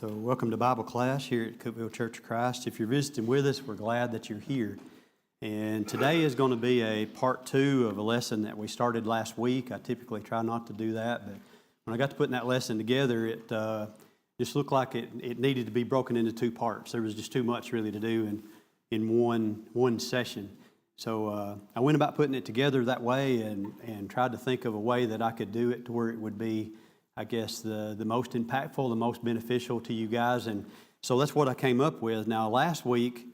So welcome to Bible class here at Cookeville Church of Christ. If you're visiting with us, we're glad that you're here. And today is going to be a part 2 of a lesson that we started last week. I typically try not to do that, but when I got to putting that lesson together, it just looked like it needed to be broken into 2 parts. There was just too much really to do in one session. So I went about putting it together that way and tried to think of a way that I could do it to where it would be, I guess, the most impactful, the most beneficial to you guys. And so that's what I came up with. Now, last week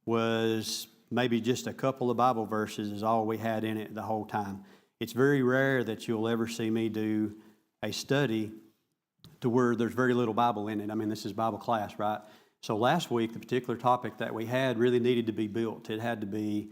was maybe just a couple of Bible verses is all we had in it the whole time. It's very rare that you'll ever see me do a study to where there's very little Bible in it. I mean, this is Bible class, right? So last week, the particular topic that we had really needed to be built. It had to be,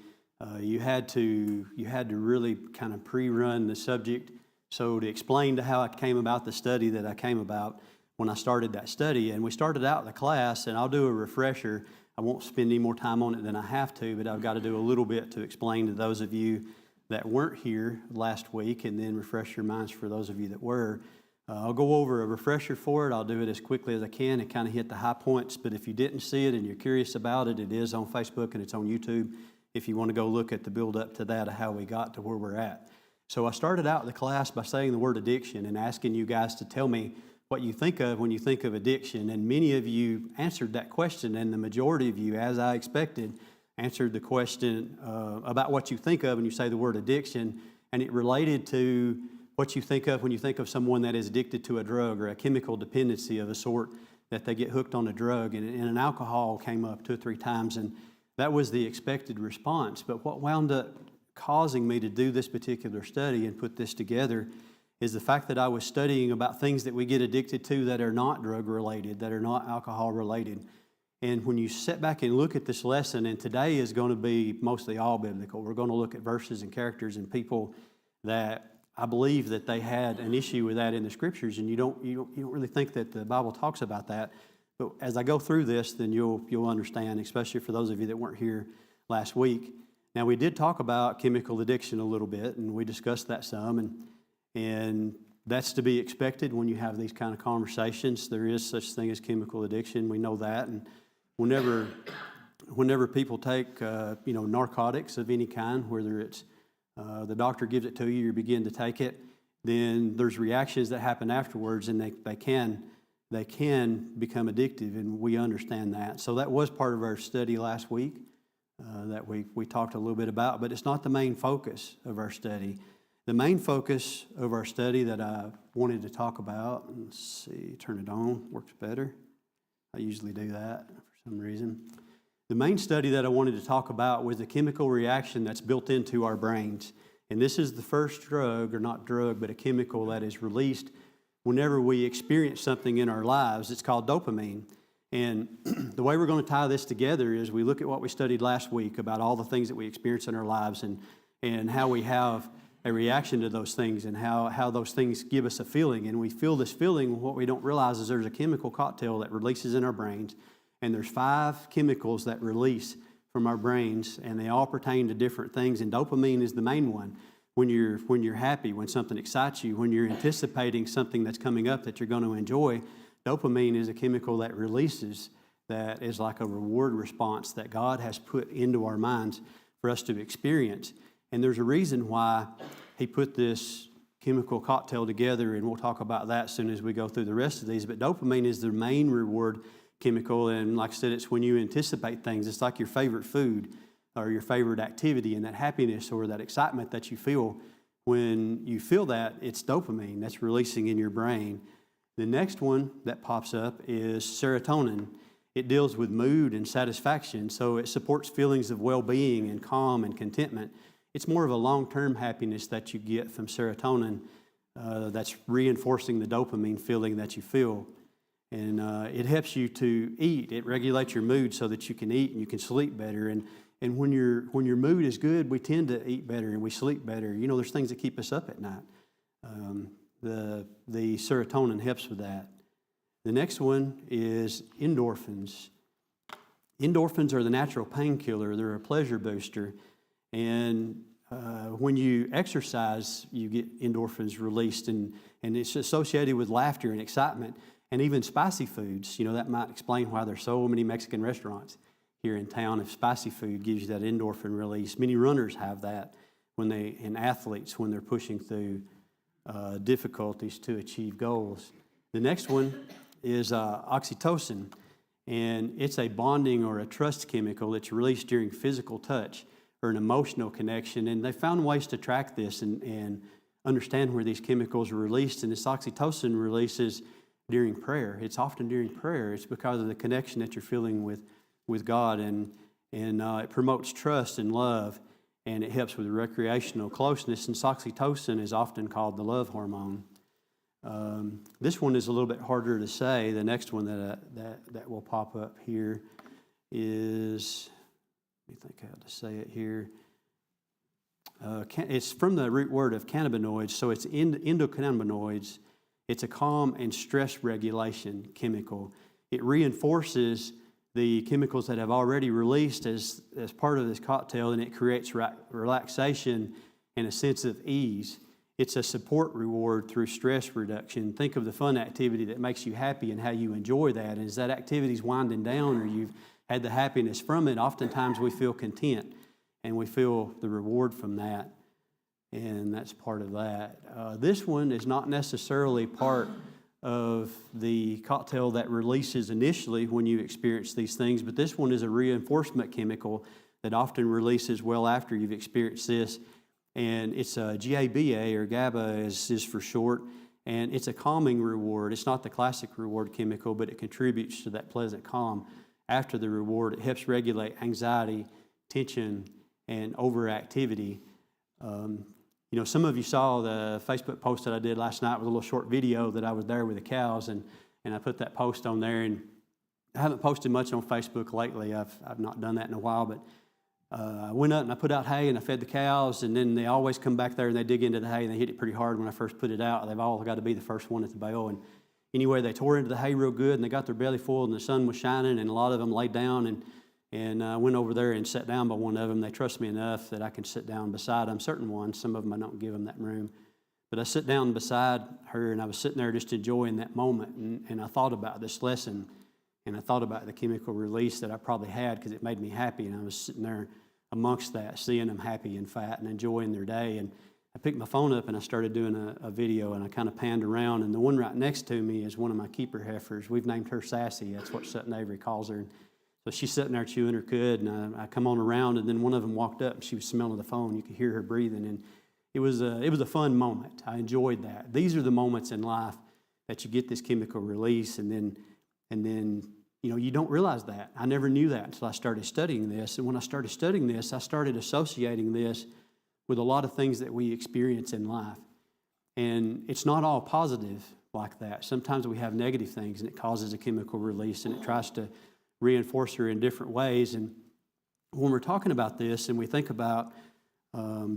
you had to really kind of pre-run the subject. So to explain to how I came about the study that I came about when I started that study, and we started out the class, and I'll do a refresher. I won't spend any more time on it than I have to, but I've got to do a little bit to explain to those of you that weren't here last week, and then refresh your minds for those of you that were. I'll go over a refresher for it. I'll do it as quickly as I can and kind of hit the high points, but if you didn't see it and you're curious about it, it is on Facebook and it's on YouTube if you want to go look at the build up to that of how we got to where we're at. So I started out the class by saying the word addiction and asking you guys to tell me what you think of when you think of addiction. And many of you answered that question, and the majority of you, as I expected, answered the question about what you think of when you say the word addiction. And it related to what you think of when you think of someone that is addicted to a drug or a chemical dependency of a sort, that they get hooked on a drug. And an alcohol came up 2 or 3 times, and that was the expected response. But what wound up causing me to do this particular study and put this together is the fact that I was studying about things that we get addicted to that are not drug related, that are not alcohol related. And when you sit back and look at this lesson, and today is going to be mostly all biblical, we're going to look at verses and characters and people that I believe that they had an issue with that in the scriptures, and you don't really think that the Bible talks about that. But as I go through this, then you'll understand, especially for those of you that weren't here last week. Now, we did talk about chemical addiction a little bit, and we discussed that some, and that's to be expected when you have these kind of conversations. There is such thing as chemical addiction. We know that, and whenever people take narcotics of any kind, whether it's the doctor gives it to you, you begin to take it, then there's reactions that happen afterwards, and they can become addictive, and we understand that. So that was part of our study last week. That we talked a little bit about, but it's not the main focus of our study. The main focus of our study that I wanted to talk about, let's see, turn it on, works better. I usually do that for some reason. The main study that I wanted to talk about was the chemical reaction that's built into our brains. And this is the first drug, or not drug, but a chemical that is released whenever we experience something in our lives. It's called dopamine. And the way we're going to tie this together is we look at what we studied last week about all the things that we experience in our lives and how we have a reaction to those things and how those things give us a feeling. And we feel this feeling, what we don't realize is there's a chemical cocktail that releases in our brains. And there's 5 chemicals that release from our brains, and they all pertain to different things. And dopamine is the main one. When you're happy, when something excites you, when you're anticipating something that's coming up that you're going to enjoy, dopamine is a chemical that releases, that is like a reward response that God has put into our minds for us to experience. And there's a reason why He put this chemical cocktail together, and we'll talk about that as soon as we go through the rest of these. But dopamine is the main reward chemical, and like I said, it's when you anticipate things. It's like your favorite food or your favorite activity, and that happiness or that excitement that you feel. When you feel that, it's dopamine that's releasing in your brain. The next one that pops up is serotonin. It deals with mood and satisfaction, so it supports feelings of well-being and calm and contentment. It's more of a long-term happiness that you get from serotonin that's reinforcing the dopamine feeling that you feel. And it helps you to eat. It regulates your mood so that you can eat and you can sleep better. And when your mood is good, we tend to eat better and we sleep better. You know, there's things that keep us up at night. The serotonin helps with that. The next one is endorphins. Endorphins are the natural painkiller. They're a pleasure booster. And when you exercise, you get endorphins released, and it's associated with laughter and excitement. and even spicy foods. That might explain why there's so many Mexican restaurants here in town. If spicy food gives you that endorphin release, many runners have that and athletes when they're pushing through difficulties to achieve goals. The next one is oxytocin, and it's a bonding or a trust chemical that's released during physical touch or an emotional connection. And they found ways to track this and understand where these chemicals are released. And this oxytocin releases during prayer. It's often during prayer. It's because of the connection that you're feeling with God, and it promotes trust and love, and it helps with recreational closeness. And oxytocin is often called the love hormone. This one is a little bit harder to say. The next one that will pop up here is, let me think how to say it here. It's from the root word of cannabinoids, so it's endocannabinoids. It's a calm and stress regulation chemical. It reinforces the chemicals that have already released as part of this cocktail, and it creates relaxation and a sense of ease. It's a support reward through stress reduction. Think of the fun activity that makes you happy and how you enjoy that. And as that activity's winding down or you've had the happiness from it, oftentimes we feel content and we feel the reward from that. And that's part of that. This one is not necessarily part of the cocktail that releases initially when you experience these things, but this one is a reinforcement chemical that often releases well after you've experienced this. And it's a GABA, or GABA is for short, and it's a calming reward. It's not the classic reward chemical, but it contributes to that pleasant calm after the reward. It helps regulate anxiety, tension, and overactivity. Some of you saw the Facebook post that I did last night with a little short video that I was there with the cows, and I put that post on there. And I haven't posted much on Facebook lately. I've not done that in a while, but I went up and I put out hay and I fed the cows, and then they always come back there and they dig into the hay and they hit it pretty hard when I first put it out. They've all got to be the first one at the bale. And anyway, they tore into the hay real good and they got their belly full and the sun was shining, and a lot of them laid down, and I went over there and sat down by one of them. They trust me enough that I can sit down beside them. Certain ones, some of them I don't give them that room. But I sit down beside her and I was sitting there just enjoying that moment, and I thought about this lesson, and I thought about the chemical release that I probably had because it made me happy, and I was sitting there amongst that, seeing them happy and fat and enjoying their day. And I picked my phone up and I started doing a video, and I kind of panned around, and the one right next to me is one of my keeper heifers. We've named her Sassy. That's what Sutton Avery calls her. And so she's sitting there chewing her cud, and I come on around, and then one of them walked up and she was smelling the phone. You could hear her breathing, and it was a fun moment. I enjoyed that. These are the moments in life that you get this chemical release, and then you don't realize that. I never knew that until I started studying this. And when I started studying this, I started associating this with a lot of things that we experience in life. And it's not all positive like that. Sometimes we have negative things, and it causes a chemical release, and it tries to reinforce her in different ways. And when we're talking about this, and we think about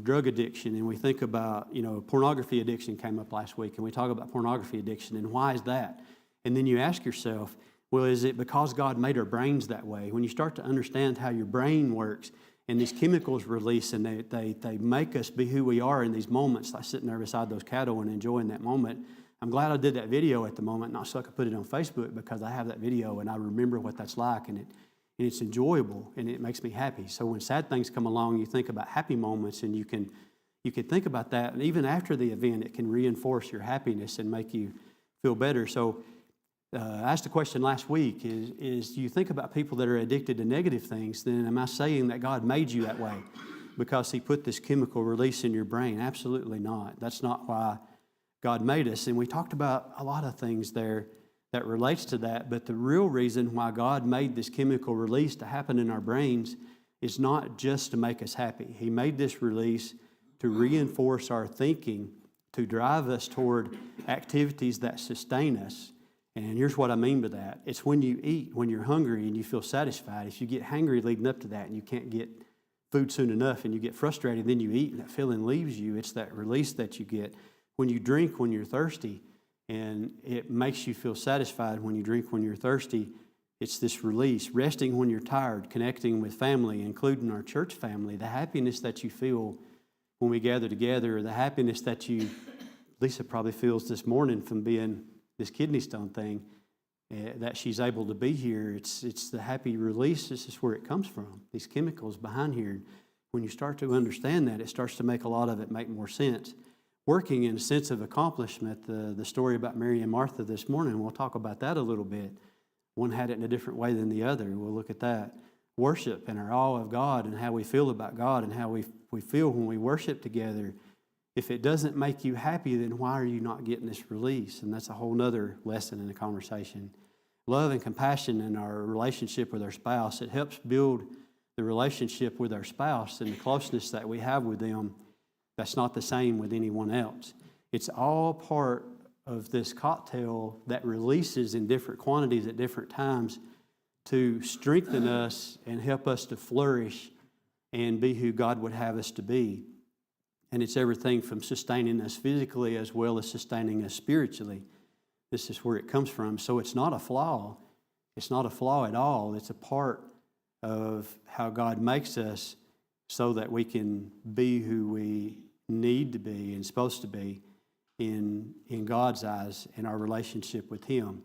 drug addiction, and we think about, pornography addiction came up last week, and we talk about pornography addiction, and why is that? And then you ask yourself, well, is it because God made our brains that way? When you start to understand how your brain works and these chemicals release, and they make us be who we are in these moments, like sitting there beside those cattle and enjoying that moment. I'm glad I did that video at the moment, not so I could put it on Facebook, because I have that video and I remember what that's like, and it's enjoyable and it makes me happy. So when sad things come along, you think about happy moments, and you can think about that, and even after the event, it can reinforce your happiness and make you feel better. So I asked a question last week, is you think about people that are addicted to negative things, then am I saying that God made you that way because He put this chemical release in your brain? Absolutely not. That's not why God made us. And we talked about a lot of things there that relates to that, but the real reason why God made this chemical release to happen in our brains is not just to make us happy. He made this release to reinforce our thinking, to drive us toward activities that sustain us. And here's what I mean by that. It's when you eat, when you're hungry and you feel satisfied. If you get hungry leading up to that and you can't get food soon enough and you get frustrated, then you eat and that feeling leaves you. It's that release that you get. When you drink when you're thirsty, and it makes you feel satisfied when you drink when you're thirsty, it's this release. Resting when you're tired, connecting with family, including our church family, the happiness that you feel when we gather together, or the happiness that Lisa probably feels this morning from being this kidney stone thing, that she's able to be here. It's the happy release. This is where it comes from, these chemicals behind here. When you start to understand that, it starts to make a lot of it make more sense. Working in a sense of accomplishment, the story about Mary and Martha this morning, we'll talk about that a little bit. One had it in a different way than the other. We'll look at that. Worship and our awe of God and how we feel about God and how we feel when we worship together. If it doesn't make you happy, then why are you not getting this release? And that's a whole nother lesson in the conversation. Love and compassion in our relationship with our spouse. It helps build the relationship with our spouse and the closeness that we have with them. That's not the same with anyone else. It's all part of this cocktail that releases in different quantities at different times to strengthen us and help us to flourish and be who God would have us to be. And it's everything from sustaining us physically as well as sustaining us spiritually. This is where it comes from. So it's not a flaw. It's not a flaw at all. It's a part of how God makes us so that we can be who we need to be and supposed to be in God's eyes in our relationship with Him.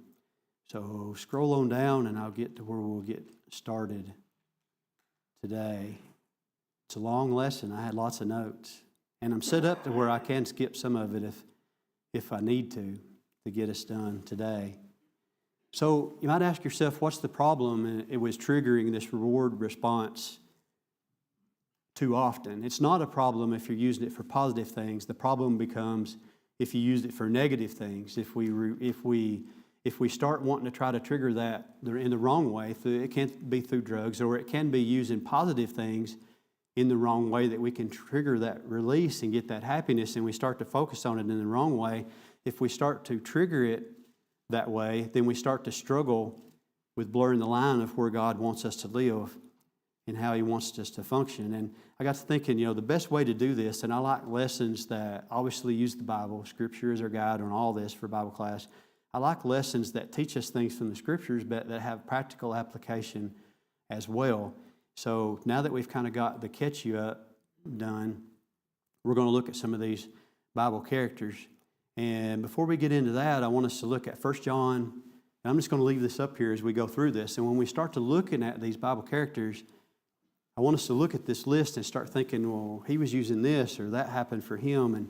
So scroll on down and I'll get to where we'll get started today. It's a long lesson. I had lots of notes. And I'm set up to where I can skip some of it if I need to get us done today. So you might ask yourself, what's the problem? And it was triggering this reward response too often. It's not a problem if you're using it for positive things. The problem becomes if you use it for negative things. If we start wanting to try to trigger that in the wrong way, it can be through drugs, or it can be using positive things in the wrong way, that we can trigger that release and get that happiness, and we start to focus on it in the wrong way. If we start to trigger it that way, then we start to struggle with blurring the line of where God wants us to live and how He wants us to function. And I got to thinking, the best way to do this, and I like lessons that obviously use the Bible. Scripture is our guide on all this for Bible class. I like lessons that teach us things from the Scriptures, but that have practical application as well. So now that we've kind of got the catch you up done, we're going to look at some of these Bible characters. And before we get into that, I want us to look at 1 John. I'm just going to leave this up here as we go through this. And when we start to looking at these Bible characters, I want us to look at this list and start thinking, well, he was using this or that happened for him, and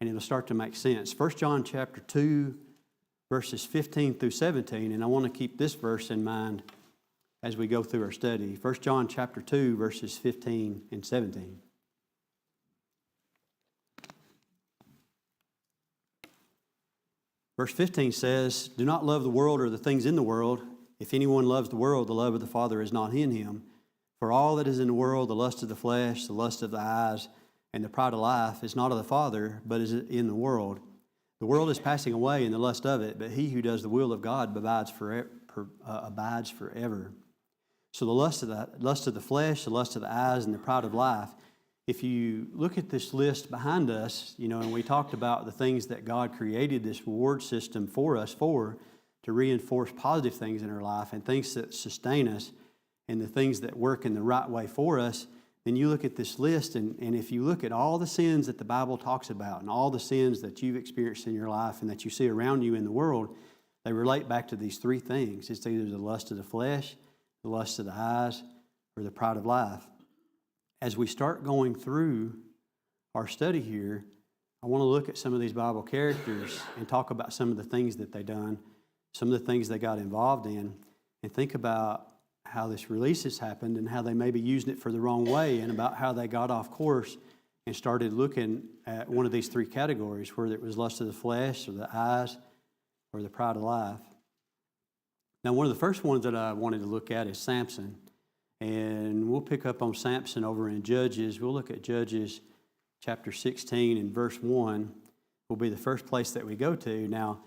it'll start to make sense. 1 John chapter 2, verses 15 through 17, and I want to keep this verse in mind as we go through our study. 1 John chapter 2, verses 15 and 17. Verse 15 says, "Do not love the world or the things in the world. If anyone loves the world, the love of the Father is not in him. For all that is in the world, the lust of the flesh, the lust of the eyes, and the pride of life, is not of the Father, but is in the world. The world is passing away and the lust of it, but he who does the will of God abides forever. So the lust of the flesh, the lust of the eyes, and the pride of life." If you look at this list behind us, and we talked about the things that God created this reward system for us to reinforce positive things in our life and things that sustain us and the things that work in the right way for us, then you look at this list, and if you look at all the sins that the Bible talks about and all the sins that you've experienced in your life and that you see around you in the world, they relate back to these three things. It's either the lust of the flesh, the lust of the eyes, or the pride of life. As we start going through our study here, I want to look at some of these Bible characters and talk about some of the things that they done, some of the things they got involved in, and think about how this release has happened and how they may be using it for the wrong way, and about how they got off course and started looking at one of these three categories, whether it was lust of the flesh or the eyes or the pride of life. Now, one of the first ones that I wanted to look at is Samson. And we'll pick up on Samson over in Judges. We'll look at Judges chapter 16 and verse 1 will be the first place that we go to. Now,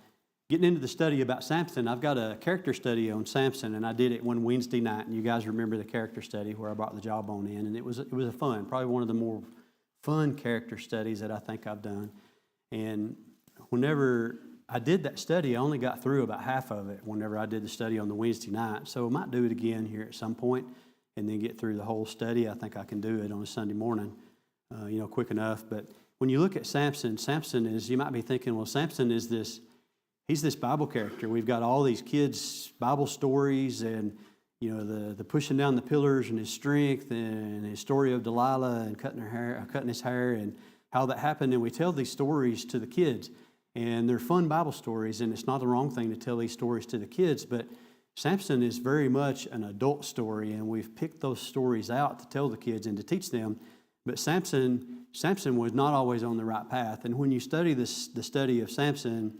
getting into the study about Samson, I've got a character study on Samson, and I did it one Wednesday night. And you guys remember the character study where I brought the jawbone in, and it was a fun, probably one of the more fun character studies that I think I've done. And whenever I did that study, I only got through about half of it whenever I did the study on the Wednesday night. So I might do it again here at some point and then get through the whole study. I think I can do it on a Sunday morning, quick enough. But when you look at Samson is, you might be thinking, well, Samson is this, he's this Bible character. We've got all these kids' Bible stories and, the pushing down the pillars and his strength and his story of Delilah and cutting his hair and how that happened. And we tell these stories to the kids. And they're fun Bible stories, and it's not the wrong thing to tell these stories to the kids. But Samson is very much an adult story, and we've picked those stories out to tell the kids and to teach them. But Samson was not always on the right path. And when you study the study of Samson,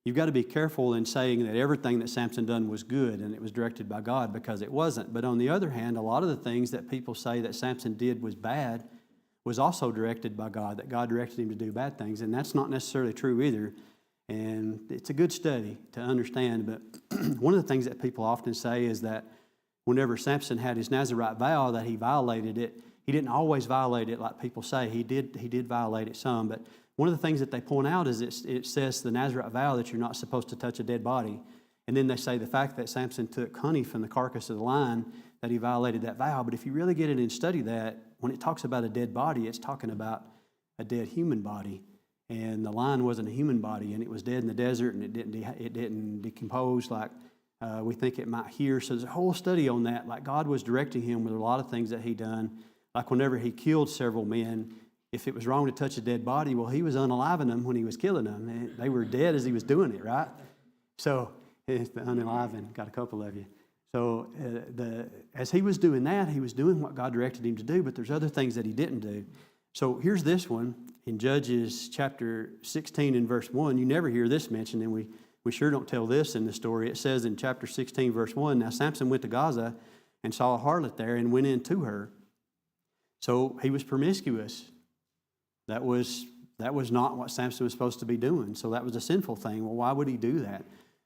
you've got to be careful in saying that everything that Samson done was good and it was directed by God, because it wasn't. But on the other hand, a lot of the things that people say that Samson did was bad was also directed by God, that God directed him to do bad things. And that's not necessarily true either. And it's a good study to understand. But one of the things that people often say is that whenever Samson had his Nazirite vow, that he violated it. He didn't always violate it like people say. He did violate it some. But one of the things that they point out is it says the Nazirite vow that you're not supposed to touch a dead body. And then they say the fact that Samson took honey from the carcass of the lion, that he violated that vow. But if you really get in and study that, when it talks about a dead body, it's talking about a dead human body. And the lion wasn't a human body, and it was dead in the desert, and it didn't decompose like we think it might here. So there's a whole study on that. Like God was directing him with a lot of things that he done. Like whenever he killed several men, if it was wrong to touch a dead body, well, he was unaliving them when he was killing them. They were dead as he was doing it, right? So it's the unaliving. Got a couple of you. So as he was doing that, he was doing what God directed him to do, but there's other things that he didn't do. So here's this one in Judges chapter 16 and verse 1. You never hear this mentioned, and we sure don't tell this in the story. It says in chapter 16, verse 1, now Samson went to Gaza and saw a harlot there and went in to her. So he was promiscuous. That was not what Samson was supposed to be doing. So that was a sinful thing. Well, why would he do that?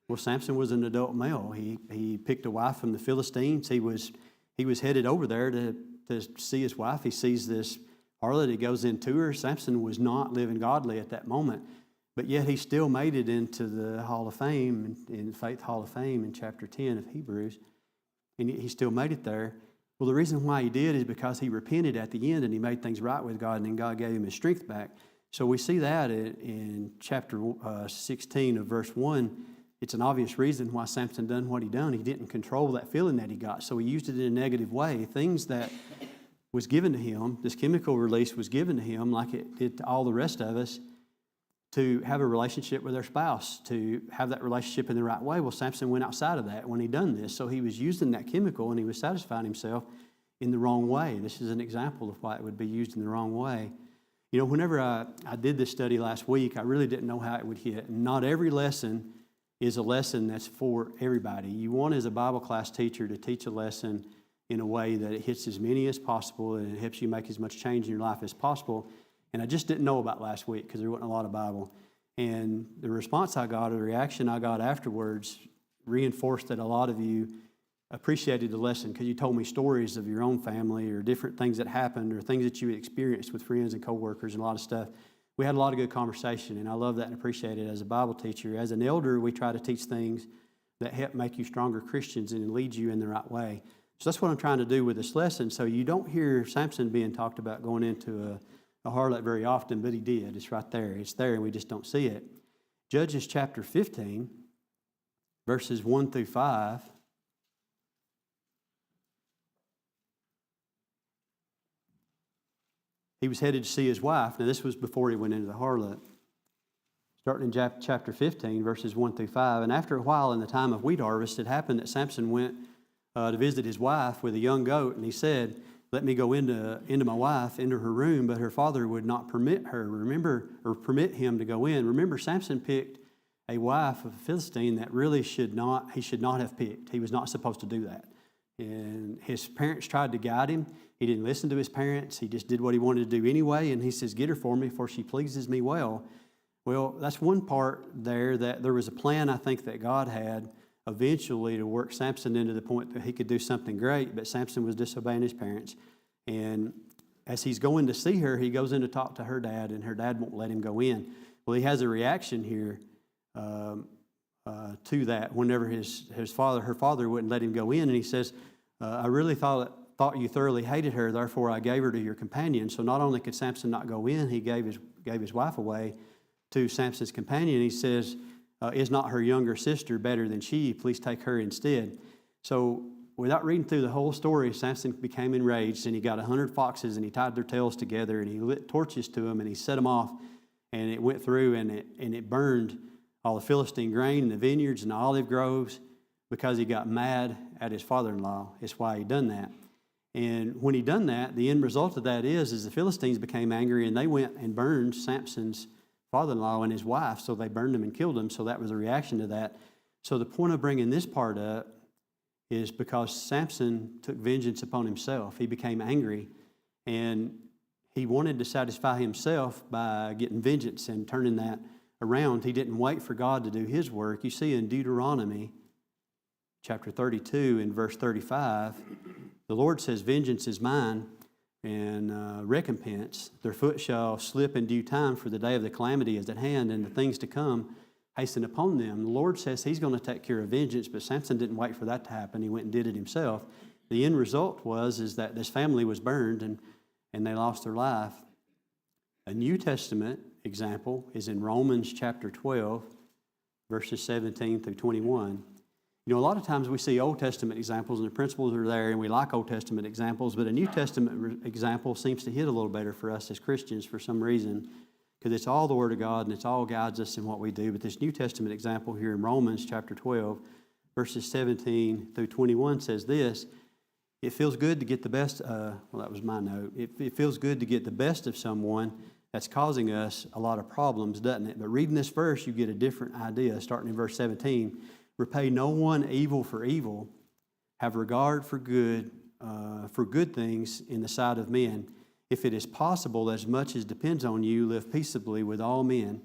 Well, Samson was an adult male. He picked a wife from the Philistines. He was headed over there to see his wife. He sees this harlot. He goes into her. Samson was not living godly at that moment, but yet he still made it into the Hall of Fame, in the Faith Hall of Fame in chapter 10 of Hebrews, and he still made it there. Well, the reason why he did is because he repented at the end and he made things right with God, and then God gave him his strength back. So we see that in chapter 16 of verse 1. It's an obvious reason why Samson done what he done. He didn't control that feeling that he got, so he used it in a negative way. Things that was given to him, this chemical release was given to him like it did to all the rest of us, to have a relationship with their spouse, to have that relationship in the right way. Well, Samson went outside of that when he done this, so he was using that chemical and he was satisfying himself in the wrong way. This is an example of why it would be used in the wrong way. Whenever I did this study last week, I really didn't know how it would hit. Not every lesson is a lesson that's for everybody. You want, as a Bible class teacher, to teach a lesson in a way that it hits as many as possible and it helps you make as much change in your life as possible. And I just didn't know about last week because there wasn't a lot of Bible. And the response I got, or the reaction I got afterwards, reinforced that a lot of you appreciated the lesson because you told me stories of your own family or different things that happened or things that you experienced with friends and coworkers and a lot of stuff. We had a lot of good conversation, and I love that and appreciate it as a Bible teacher. As an elder, we try to teach things that help make you stronger Christians and lead you in the right way. So that's what I'm trying to do with this lesson. So you don't hear Samson being talked about going into a harlot very often, but he did. It's right there. It's there, and we just don't see it. Judges chapter 15, verses 1 through 5. He was headed to see his wife. Now, this was before he went into the harlot. Starting in chapter 15, verses 1 through 5. And after a while, in the time of wheat harvest, it happened that Samson went to visit his wife with a young goat, and he said, "Let me go into my wife, into her room." But her father would not permit permit him to go in. Remember, Samson picked a wife of a Philistine that really he should not have picked. He was not supposed to do that. And his parents tried to guide him. He didn't listen to his parents. He just did what he wanted to do anyway. And he says, "Get her for me, for she pleases me well." Well, that's one part there, that there was a plan, I think, that God had eventually to work Samson into the point that he could do something great, but Samson was disobeying his parents. And as he's going to see her, he goes in to talk to her dad, and her dad won't let him go in. Well, he has a reaction here to that whenever her father wouldn't let him go in, and he says, "I really thought you thoroughly hated her, therefore I gave her to your companion." So not only could Samson not go in, he gave his wife away to Samson's companion. He says, Is not her younger sister better than she? Please take her instead. So without reading through the whole story, Samson became enraged, and he got 100 foxes, and he tied their tails together, and he lit torches to them, and he set them off, and it went through, and it burned all the Philistine grain and the vineyards and the olive groves because he got mad at his father-in-law. It's why he done that. And when he done that, the end result of that is the Philistines became angry, and they went and burned Samson's father-in-law and his wife, so they burned him and killed him. So that was a reaction to that. So the point of bringing this part up is because Samson took vengeance upon himself. He became angry, and he wanted to satisfy himself by getting vengeance and turning that around. He didn't wait for God to do his work. You see in Deuteronomy chapter 32 and verse 35, the Lord says, vengeance is mine, and recompense. Their foot shall slip in due time, for the day of the calamity is at hand, and the things to come hasten upon them. The Lord says he's going to take care of vengeance, but Samson didn't wait for that to happen. He went and did it himself. The end result is that this family was burned, and they lost their life. A New Testament example is in Romans chapter 12, verses 17 through 21. You know, a lot of times we see Old Testament examples, and the principles are there, and we like Old Testament examples, but a New Testament example seems to hit a little better for us as Christians for some reason, because it's all the Word of God, and it's all guides us in what we do. But this New Testament example here in Romans chapter 12, verses 17 through 21 says this: it feels good to get the best, that was my note. It feels good to get the best of someone that's causing us a lot of problems, doesn't it? But reading this verse, you get a different idea, starting in verse 17. Repay no one evil for evil. Have regard for good things in the sight of men. If it is possible, as much as depends on you, live peaceably with all men.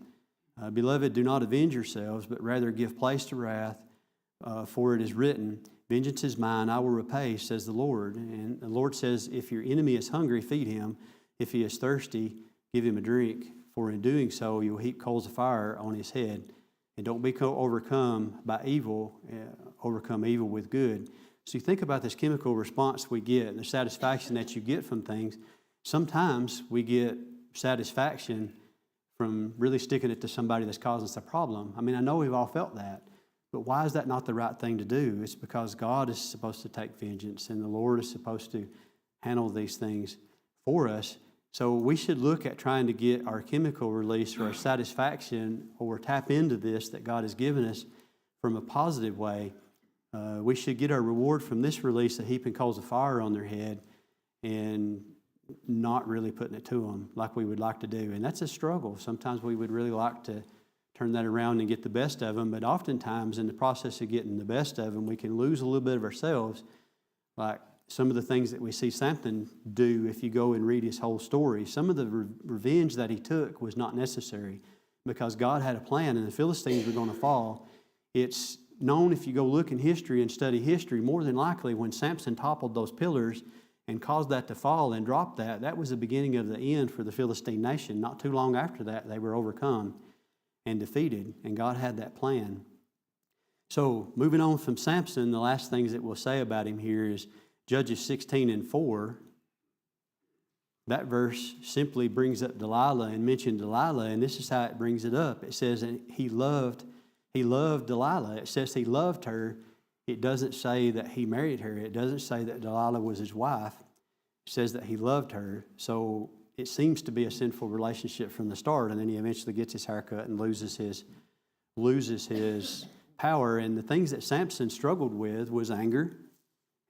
Beloved, do not avenge yourselves, but rather give place to wrath, for it is written, vengeance is mine, I will repay, says the Lord. And the Lord says, if your enemy is hungry, feed him. If he is thirsty, give him a drink. For in doing so, you will heap coals of fire on his head. And don't be overcome by evil, overcome evil with good. So you think about this chemical response we get and the satisfaction that you get from things. Sometimes we get satisfaction from really sticking it to somebody that's causing us a problem. I mean, I know we've all felt that, but why is that not the right thing to do? It's because God is supposed to take vengeance, and the Lord is supposed to handle these things for us. So we should look at trying to get our chemical release or our satisfaction or tap into this that God has given us from a positive way. We should get our reward from this release of heaping coals of fire on their head and not really putting it to them like we would like to do. And that's a struggle. Sometimes we would really like to turn that around and get the best of them, but oftentimes in the process of getting the best of them, we can lose a little bit of ourselves, like some of the things that we see Samson do if you go and read his whole story. Some of the revenge that he took was not necessary because God had a plan and the Philistines were going to fall. It's known if you go look in history and study history, more than likely when Samson toppled those pillars and caused that to fall and drop that was the beginning of the end for the Philistine nation. Not too long after that, they were overcome and defeated, and God had that plan. So moving on from Samson, the last things that we'll say about him here is Judges 16 and 4, that verse simply brings up Delilah and mentioned Delilah, and this is how it brings it up. It says he loved Delilah. It says he loved her. It doesn't say that he married her. It doesn't say that Delilah was his wife. It says that he loved her. So it seems to be a sinful relationship from the start, and then he eventually gets his haircut and loses his power. And the things that Samson struggled with was anger.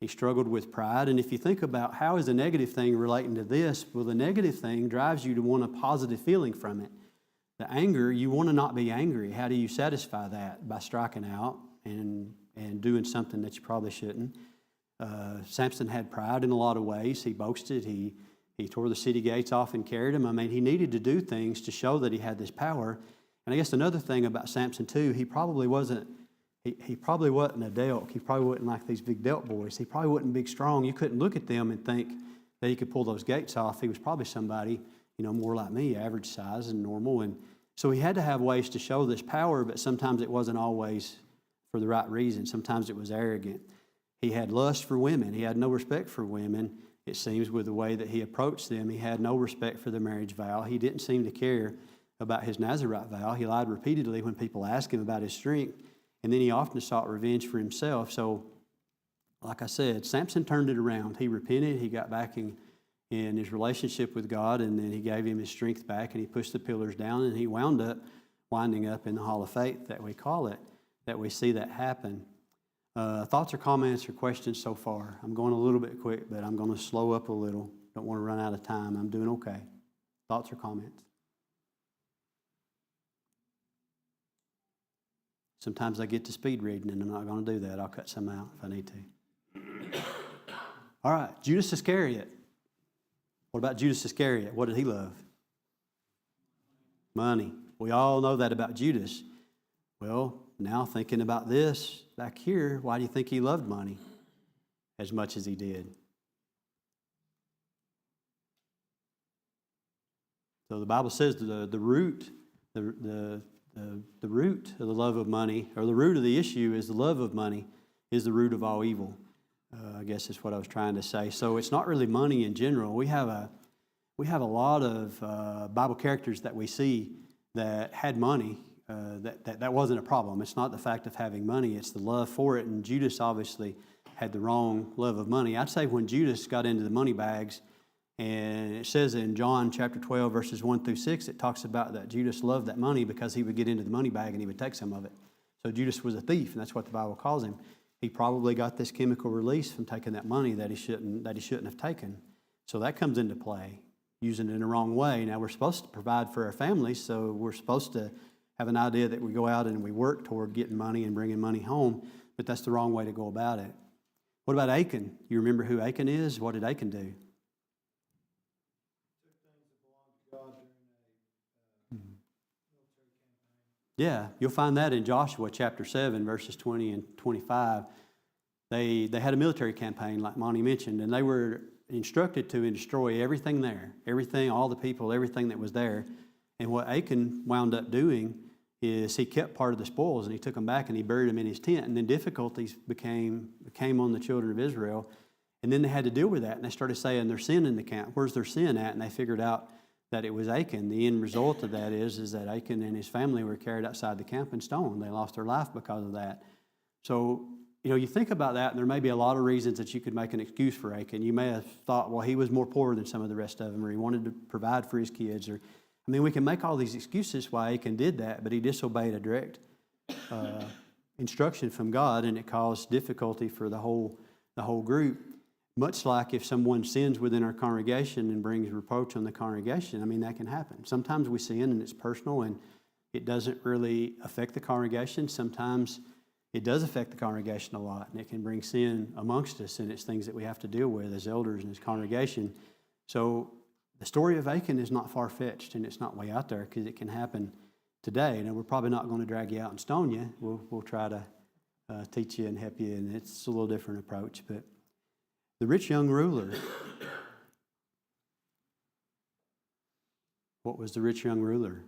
He struggled with pride. And if you think about how is the negative thing relating to this, well, the negative thing drives you to want a positive feeling from it. The anger, you want to not be angry. How do you satisfy that? By striking out and doing something that you probably shouldn't. Samson had pride in a lot of ways. He boasted. He tore the city gates off and carried them. I mean, he needed to do things to show that he had this power. And I guess another thing about Samson, too, he probably wasn't a Delt. He probably wasn't like these big Delt boys. He probably wasn't big, strong. You couldn't look at them and think that he could pull those gates off. He was probably somebody, more like me, average size and normal. And so he had to have ways to show this power, but sometimes it wasn't always for the right reason. Sometimes it was arrogant. He had lust for women. He had no respect for women, it seems, with the way that he approached them. He had no respect for the marriage vow. He didn't seem to care about his Nazirite vow. He lied repeatedly when people asked him about his strength, and then he often sought revenge for himself. So, like I said, Samson turned it around. He repented. He got back in his relationship with God, and then he gave him his strength back, and he pushed the pillars down, and he winding up in the Hall of Faith, that we call it, that we see that happen. Thoughts or comments or questions so far? I'm going a little bit quick, but I'm going to slow up a little. Don't want to run out of time. I'm doing okay. Thoughts or comments? Sometimes I get to speed reading, and I'm not going to do that. I'll cut some out if I need to. All right, Judas Iscariot. What about Judas Iscariot? What did he love? Money. We all know that about Judas. Well, now thinking about this back here, why do you think he loved money as much as he did? So the Bible says the root of the love of money, or the root of the issue is the love of money, is the root of all evil. I guess is what I was trying to say. So it's not really money in general. We have a lot of Bible characters that we see that had money. That wasn't a problem. It's not the fact of having money, it's the love for it. And Judas obviously had the wrong love of money. I'd say when Judas got into the money bags, and it says in John chapter 12, verses 1 through 6, it talks about that Judas loved that money because he would get into the money bag and he would take some of it. So Judas was a thief, and that's what the Bible calls him. He probably got this chemical release from taking that money that he shouldn't have taken. So that comes into play, using it in the wrong way. Now, we're supposed to provide for our families, so we're supposed to have an idea that we go out and we work toward getting money and bringing money home, but that's the wrong way to go about it. What about Achan? You remember who Achan is? What did Achan do? Yeah, you'll find that in Joshua chapter 7, verses 20 and 25. They had a military campaign, like Monty mentioned, and they were instructed to destroy everything there, everything, all the people, everything that was there. And what Achan wound up doing is he kept part of the spoils, and he took them back and he buried them in his tent. And then difficulties came on the children of Israel. And then they had to deal with that, and they started saying there's sin in the camp. Where's their sin at? And they figured out that it was Achan. The end result of that is that Achan and his family were carried outside the camp and stoned. They lost their life because of that. So, you think about that, and there may be a lot of reasons that you could make an excuse for Achan. You may have thought, well, he was more poor than some of the rest of them, or he wanted to provide for his kids. We can make all these excuses why Achan did that, but he disobeyed a direct instruction from God, and it caused difficulty for the whole group. Much like if someone sins within our congregation and brings reproach on the congregation, that can happen. Sometimes we sin and it's personal and it doesn't really affect the congregation. Sometimes it does affect the congregation a lot, and it can bring sin amongst us, and it's things that we have to deal with as elders and as congregation. So the story of Achan is not far-fetched, and it's not way out there, because it can happen today. Now, we're probably not going to drag you out and stone you. We'll try to teach you and help you, and it's a little different approach, but the rich young ruler. What was the rich young ruler?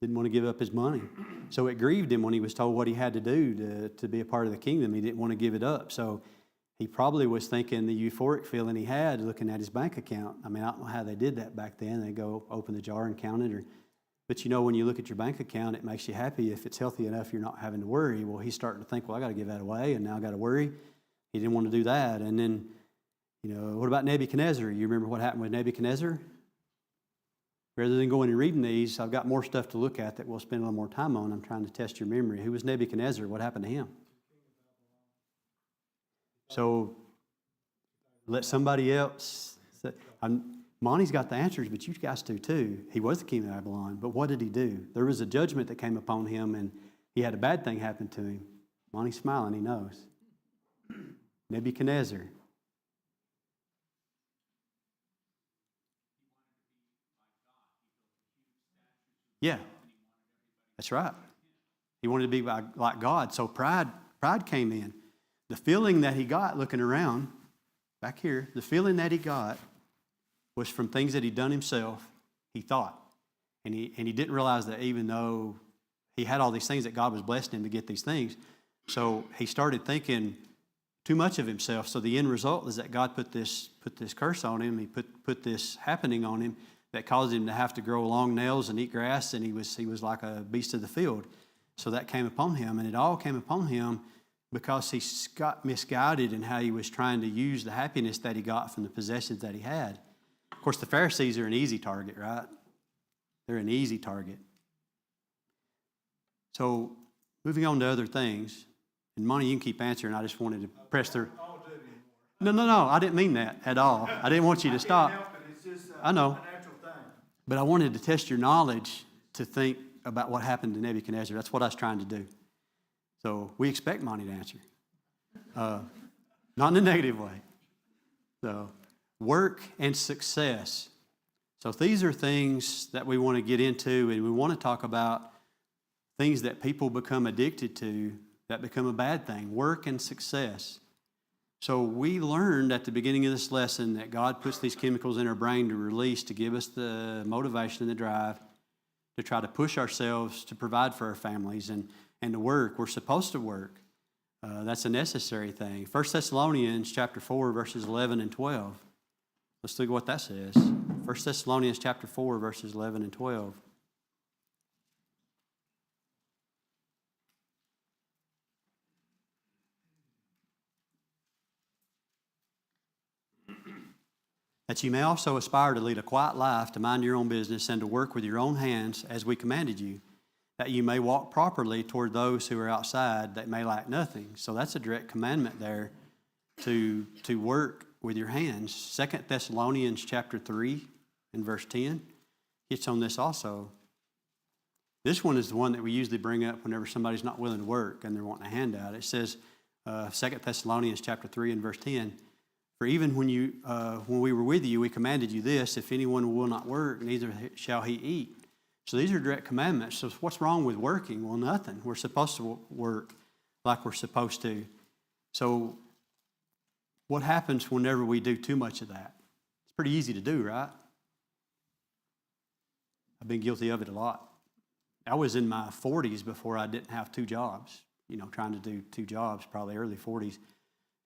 Didn't want to give up his money. So it grieved him when he was told what he had to do to be a part of the kingdom. He didn't want to give it up. So he probably was thinking the euphoric feeling he had looking at his bank account. I don't know how they did that back then. They go open the jar and count it, but when you look at your bank account, it makes you happy if it's healthy enough you're not having to worry. Well, he's starting to think, well, I got to give that away, and now I got to worry. He didn't want to do that. And then, what about Nebuchadnezzar? You remember what happened with Nebuchadnezzar? Rather than going and reading these, I've got more stuff to look at that we'll spend a little more time on. I'm trying to test your memory. Who was Nebuchadnezzar? What happened to him? So let somebody else say, Monty's got the answers, but you guys do too. He was the king of Babylon, but what did he do? There was a judgment that came upon him, and he had a bad thing happen to him. Monty's smiling, he knows. Nebuchadnezzar. Yeah, that's right. He wanted to be like God, so pride came in. The feeling that he got looking around, back here, the feeling that he got was from things that he'd done himself, he thought. And he didn't realize that even though he had all these things, that God was blessing him to get these things. So he started thinking too much of himself. So the end result is that God put this curse on him. He put this happening on him that caused him to have to grow long nails and eat grass, and he was like a beast of the field. So that came upon him, and it all came upon him because he got misguided in how he was trying to use the happiness that he got from the possessions that he had. Of course, the Pharisees are an easy target, right? They're an easy target. So moving on to other things, and Monty, you can keep answering. I just wanted to press through. No, I didn't mean that at all. I didn't want you to stop. I know. But I wanted to test your knowledge to think about what happened to Nebuchadnezzar. That's what I was trying to do. So we expect Monty to answer. Not in a negative way. So work and success. So these are things that we want to get into, and we want to talk about things that people become addicted to that become a bad thing. Work and success. So we learned at the beginning of this lesson that God puts these chemicals in our brain to release to give us the motivation and the drive to try to push ourselves to provide for our families and to work. We're supposed to work. That's a necessary thing. 1 Thessalonians chapter 4, verses 11 and 12. Let's look at what that says. 1 Thessalonians chapter 4, verses 11 and 12. That you may also aspire to lead a quiet life, to mind your own business, and to work with your own hands as we commanded you, that you may walk properly toward those who are outside, that may lack nothing. So that's a direct commandment there to work with your hands. 2 Thessalonians chapter 3 and verse 10 hits on this also. This one is the one that we usually bring up whenever somebody's not willing to work and they're wanting a handout. It says, 2 Thessalonians chapter 3 and verse 10, for even when we were with you, we commanded you this, if anyone will not work, neither shall he eat. So these are direct commandments. So what's wrong with working? Well, nothing. We're supposed to work like we're supposed to. So what happens whenever we do too much of that? It's pretty easy to do, right? I've been guilty of it a lot. I was in my 40s before I didn't have two jobs, trying to do two jobs, probably early 40s.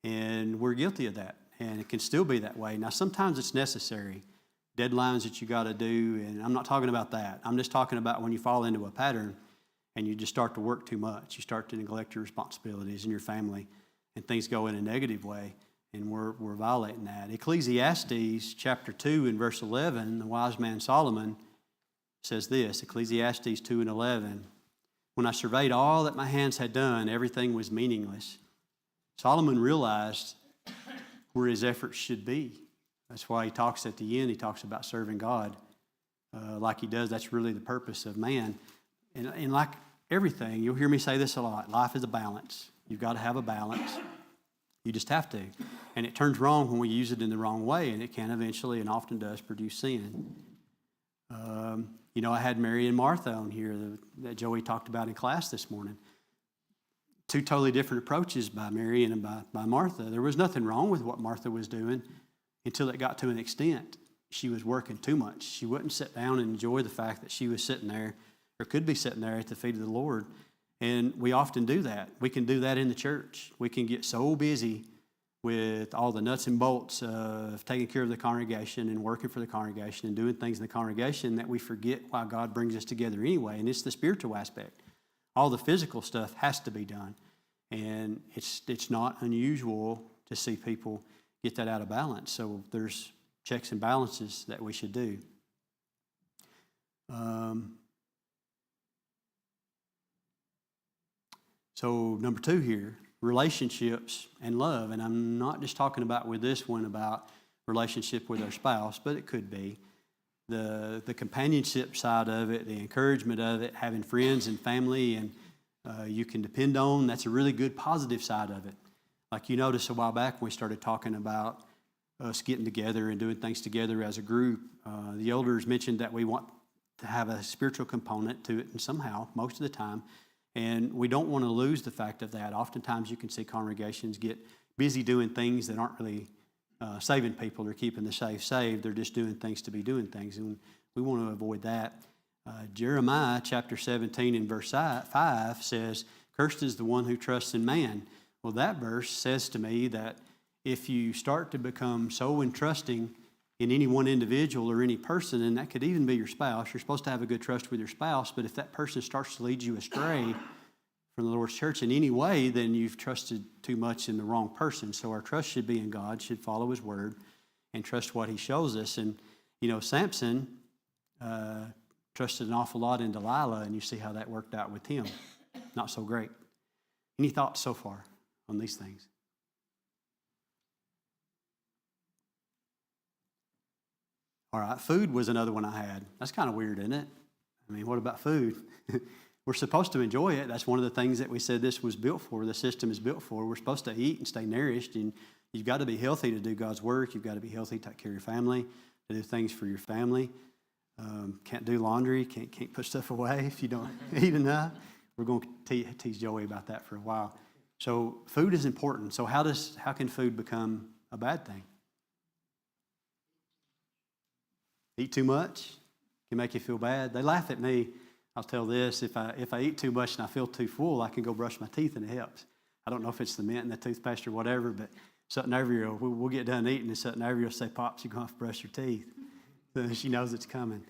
And we're guilty of that. And it can still be that way. Now, sometimes it's necessary. Deadlines that you got to do, and I'm not talking about that. I'm just talking about when you fall into a pattern and you just start to work too much. You start to neglect your responsibilities and your family, and things go in a negative way, and we're violating that. Ecclesiastes chapter 2 and verse 11, the wise man Solomon says this, Ecclesiastes 2 and 11, when I surveyed all that my hands had done, everything was meaningless. Solomon realized where his efforts should be. That's why he talks at the end, he talks about serving God like he does. That's really the purpose of man. And like everything, you'll hear me say this a lot, life is a balance. You've got to have a balance. You just have to. And it turns wrong when we use it in the wrong way, and it can eventually and often does produce sin. I had Mary and Martha on here that Joey talked about in class this morning. Two totally different approaches by Mary and by Martha. There was nothing wrong with what Martha was doing until it got to an extent. She was working too much. She wouldn't sit down and enjoy the fact that she was sitting there or could be sitting there at the feet of the Lord. And we often do that. We can do that in the church. We can get so busy with all the nuts and bolts of taking care of the congregation and working for the congregation and doing things in the congregation that we forget why God brings us together anyway. And it's the spiritual aspect. All the physical stuff has to be done. And it's not unusual to see people get that out of balance. So there's checks and balances that we should do. So number 2 here, relationships and love. And I'm not just talking about with this one about relationship with our spouse, but it could be. The companionship side of it, the encouragement of it, having friends and family and you can depend on, that's a really good positive side of it. Like you noticed a while back when we started talking about us getting together and doing things together as a group, the elders mentioned that we want to have a spiritual component to it, and somehow, most of the time, and we don't want to lose the fact of that. Oftentimes you can see congregations get busy doing things that aren't really saving people or keeping the saved. They're just doing things to be doing things, and we want to avoid that. Jeremiah chapter 17 and verse 5 says, cursed is the one who trusts in man. Well, that verse says to me that if you start to become so entrusting in any one individual or any person, and that could even be your spouse, you're supposed to have a good trust with your spouse, but if that person starts to lead you astray from the Lord's church in any way, then you've trusted too much in the wrong person. So our trust should be in God, should follow His word, and trust what He shows us. And, Samson trusted an awful lot in Delilah, and you see how that worked out with him. Not so great. Any thoughts so far on these things? All right, food was another one I had. That's kind of weird, isn't it? I mean, what about food? We're supposed to enjoy it. That's one of the things that we said this was built for, the system is built for. We're supposed to eat and stay nourished, and you've got to be healthy to do God's work. You've got to be healthy to take care of your family, to do things for your family. Can't do laundry, can't put stuff away if you don't eat enough. We're going to tease Joey about that for a while. So food is important. So how can food become a bad thing? Eat too much can make you feel bad. They laugh at me. I'll tell this, if I eat too much and I feel too full, I can go brush my teeth and it helps. I don't know if it's the mint in the toothpaste or whatever, but something over here, we'll get done eating and something over here will say, Pops, you're going to have to brush your teeth. So she knows it's coming.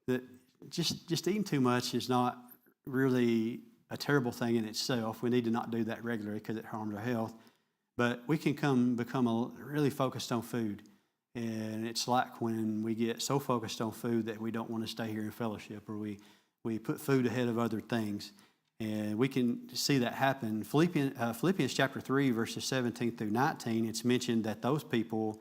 That just eating too much is not really a terrible thing in itself. We need to not do that regularly because it harms our health. But we can become really focused on food. And it's like when we get so focused on food that we don't want to stay here in fellowship, or we put food ahead of other things. And we can see that happen. Philippians chapter 3, verses 17 through 19, it's mentioned that those people,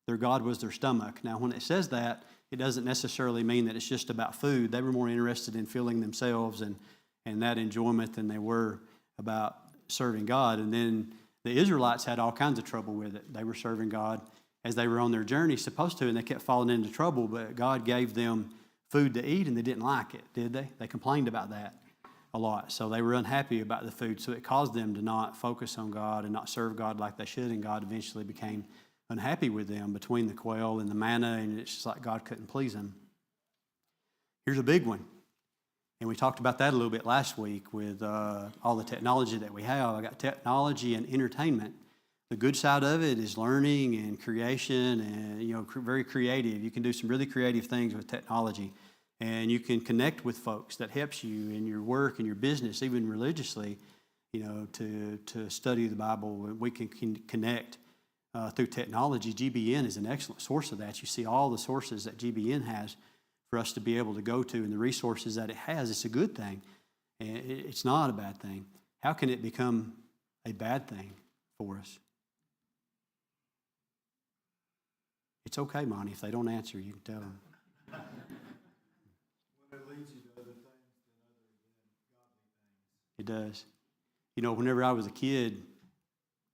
their God was their stomach. Now, when it says that, it doesn't necessarily mean that it's just about food. They were more interested in filling themselves and that enjoyment than they were about serving God. And then the Israelites had all kinds of trouble with it. They were serving God as they were on their journey, supposed to, and they kept falling into trouble, but God gave them food to eat, and they didn't like it, did they? They complained about that a lot. So they were unhappy about the food, so it caused them to not focus on God and not serve God like they should, and God eventually became unhappy with them between the quail and the manna, and it's just like God couldn't please them. Here's a big one, and we talked about that a little bit last week with all the technology that we have. I got technology and entertainment. The good side of it is learning and creation and, very creative. You can do some really creative things with technology, and you can connect with folks that helps you in your work and your business, even religiously, to study the Bible. We can connect through technology. GBN is an excellent source of that. You see all the sources that GBN has for us to be able to go to, and the resources that it has. It's a good thing. It's not a bad thing. How can it become a bad thing for us? It's okay, Monty. If they don't answer, you can tell them. When it leads you to other things than godly things. It does. Whenever I was a kid,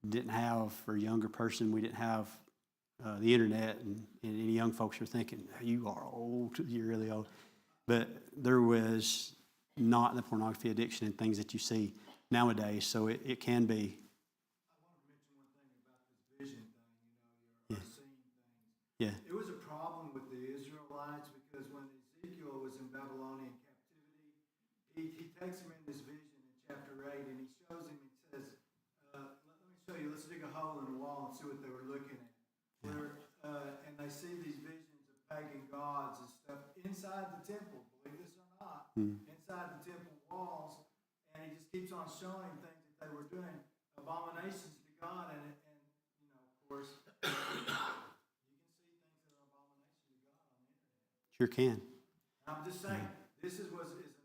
didn't have, or a younger person, we didn't have the internet, and any young folks are thinking, you are old, you're really old. But there was not the pornography addiction and things that you see nowadays, so it can be. I want to mention one thing about this vision thing, Yeah. seeing things. Yeah. It was a problem with the Israelites because when Ezekiel was in Babylonian captivity, he takes him in this vision in chapter 8, and he shows him, he says, let me show you, let's dig a hole in the wall and see what they were looking at. And they see these visions of pagan gods and stuff inside the temple, believe this or not, inside the temple walls, and he just keeps on showing things that they were doing, abominations to God, and of course, you can see things that are abominations to God on the internet. Sure can. I'm just saying, this is an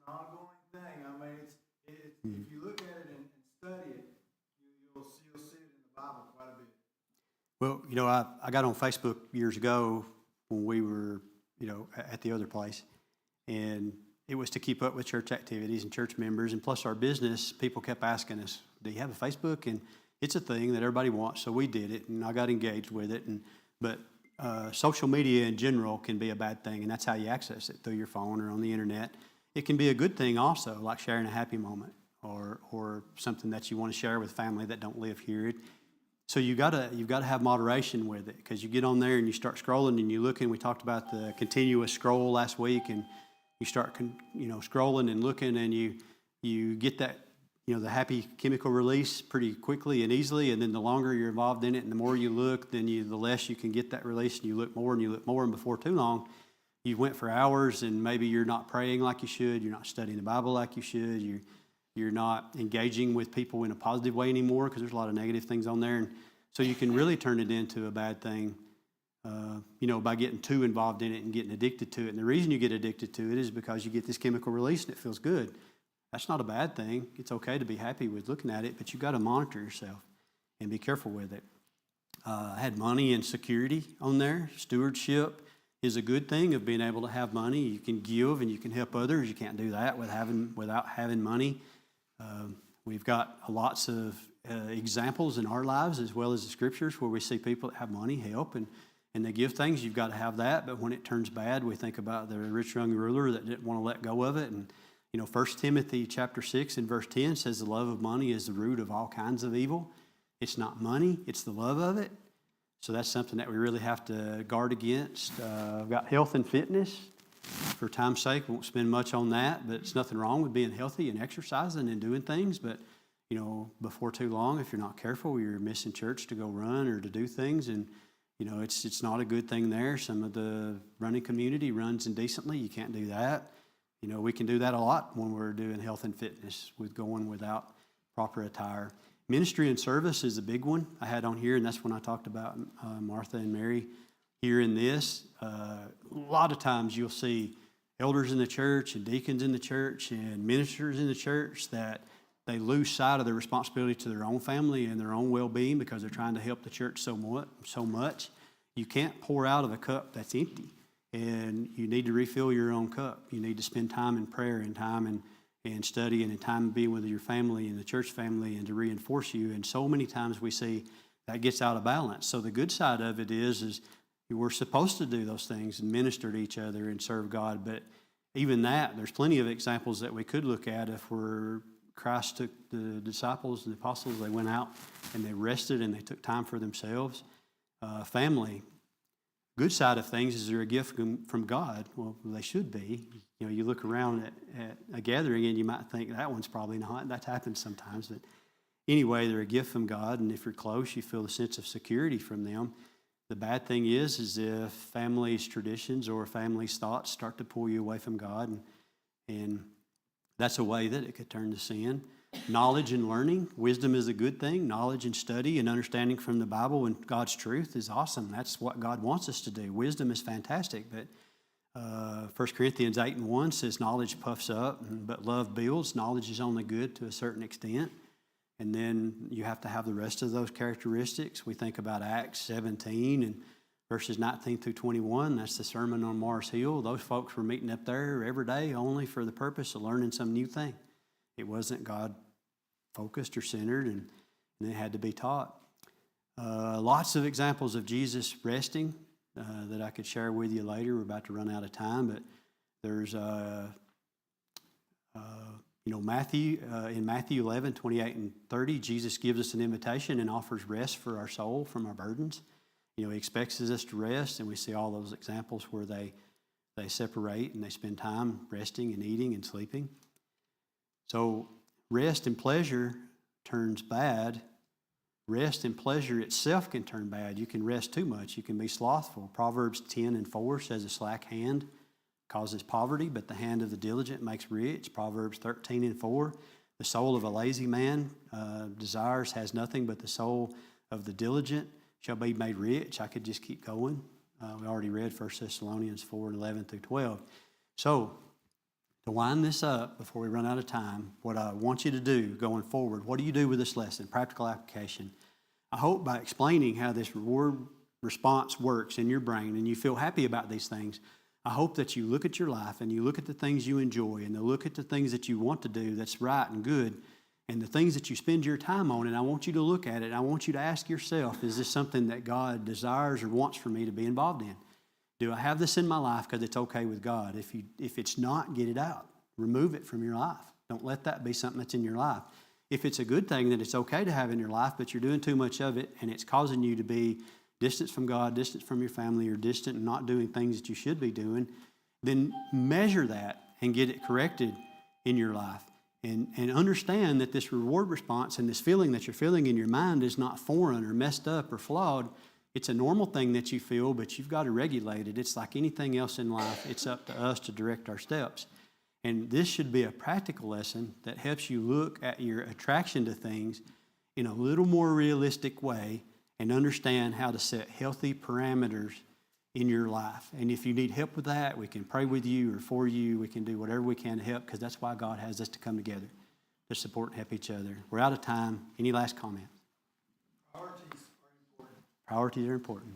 ongoing thing. I mean, if you look at it and study it, you'll see it in the Bible quite a bit. Well, I got on Facebook years ago when we were, at the other place, and it was to keep up with church activities and church members, and plus our business, people kept asking us, do you have a Facebook? And it's a thing that everybody wants, so we did it, and I got engaged with it. But social media in general can be a bad thing, and that's how you access it, through your phone or on the internet. It can be a good thing also, like sharing a happy moment or something that you want to share with family that don't live here. So you've got to have moderation with it, because you get on there and you start scrolling and you look, and we talked about the continuous scroll last week, and you start scrolling and looking, and you get that the happy chemical release pretty quickly and easily, and then the longer you're involved in it and the more you look, then the less you can get that release, and you look more and you look more, and before too long, you went for hours and maybe you're not praying like you should, you're not studying the Bible like you should, you're not engaging with people in a positive way anymore because there's a lot of negative things on there, and so you can really turn it into a bad thing, by getting too involved in it and getting addicted to it. And the reason you get addicted to it is because you get this chemical release and it feels good. That's not a bad thing. It's okay to be happy with looking at it, but you've got to monitor yourself and be careful with it. I had money and security on there. Stewardship is a good thing of being able to have money. You can give and you can help others. You can't do that without having money. We've got lots of examples in our lives as well as the scriptures where we see people that have money help and they give things. You've got to have that. But when it turns bad, we think about the rich young ruler that didn't want to let go of it. And 1 Timothy chapter 6 and verse 10 says the love of money is the root of all kinds of evil. It's not money, it's the love of it. So that's something that we really have to guard against. I've got health and fitness. For time's sake, we won't spend much on that, but it's nothing wrong with being healthy and exercising and doing things. But, before too long, if you're not careful, you're missing church to go run or to do things. And, it's not a good thing there. Some of the running community runs indecently. You can't do that. We can do that a lot when we're doing health and fitness with going without proper attire. Ministry and service is a big one I had on here, and that's when I talked about Martha and Mary here in this. A lot of times you'll see elders in the church and deacons in the church and ministers in the church that they lose sight of their responsibility to their own family and their own well-being because they're trying to help the church so much. You can't pour out of a cup that's empty. And you need to refill your own cup. You need to spend time in prayer and time and study and time being with your family and the church family and to reinforce you. And so many times we see that gets out of balance. So the good side of it is we're supposed to do those things and minister to each other and serve God. But even that, there's plenty of examples that we could look at if Christ took the disciples and the apostles, they went out and they rested and they took time for themselves. Family. Good side of things is they're a gift from God. Well, they should be. You look around at a gathering and you might think that one's probably not. That happens sometimes. But anyway, they're a gift from God, and if you're close, you feel a sense of security from them. The bad thing is if family's traditions or family's thoughts start to pull you away from God, and that's a way that it could turn to sin. Knowledge and learning. Wisdom is a good thing. Knowledge and study and understanding from the Bible and God's truth is awesome. That's what God wants us to do. Wisdom is fantastic. But 1 Corinthians 8:1 says knowledge puffs up, but love builds. Knowledge is only good to a certain extent. And then you have to have the rest of those characteristics. We think about Acts 17 and verses 19 through 21. That's the Sermon on Mars Hill. Those folks were meeting up there every day only for the purpose of learning some new thing. It wasn't God-focused or centered, and it had to be taught. Lots of examples of Jesus resting that I could share with you later. We're about to run out of time, but there's, Matthew, in Matthew 11, 28 and 30, Jesus gives us an invitation and offers rest for our soul from our burdens. He expects us to rest, and we see all those examples where they separate and they spend time resting and eating and sleeping. So rest and pleasure turns bad. Rest and pleasure itself can turn bad. You can rest too much. You can be slothful. Proverbs 10 and 4 says a slack hand causes poverty, but the hand of the diligent makes rich. Proverbs 13 and 4, the soul of a lazy man desires, has nothing, but the soul of the diligent shall be made rich. I could just keep going. We already read 1 Thessalonians 4 and 11 through 12. So, to wind this up before we run out of time, what I want you to do going forward, what do you do with this lesson? Practical application. I hope by explaining how this reward response works in your brain and you feel happy about these things, I hope that you look at your life and you look at the things you enjoy and you look at the things that you want to do that's right and good and the things that you spend your time on, and I want you to look at it. I want you to ask yourself, is this something that God desires or wants for me to be involved in? Do I have this in my life because it's okay with God? If it's not, get it out. Remove it from your life. Don't let that be something that's in your life. If it's a good thing that it's okay to have in your life, but you're doing too much of it and it's causing you to be distant from God, distant from your family, or distant and not doing things that you should be doing, then measure that and get it corrected in your life. And understand that this reward response and this feeling that you're feeling in your mind is not foreign or messed up or flawed. It's a normal thing that you feel, but you've got to regulate it. It's like anything else in life. It's up to us to direct our steps. And this should be a practical lesson that helps you look at your attraction to things in a little more realistic way and understand how to set healthy parameters in your life. And if you need help with that, we can pray with you or for you. We can do whatever we can to help, because that's why God has us to come together, to support and help each other. We're out of time. Any last comments? Priorities are important. Priorities are important.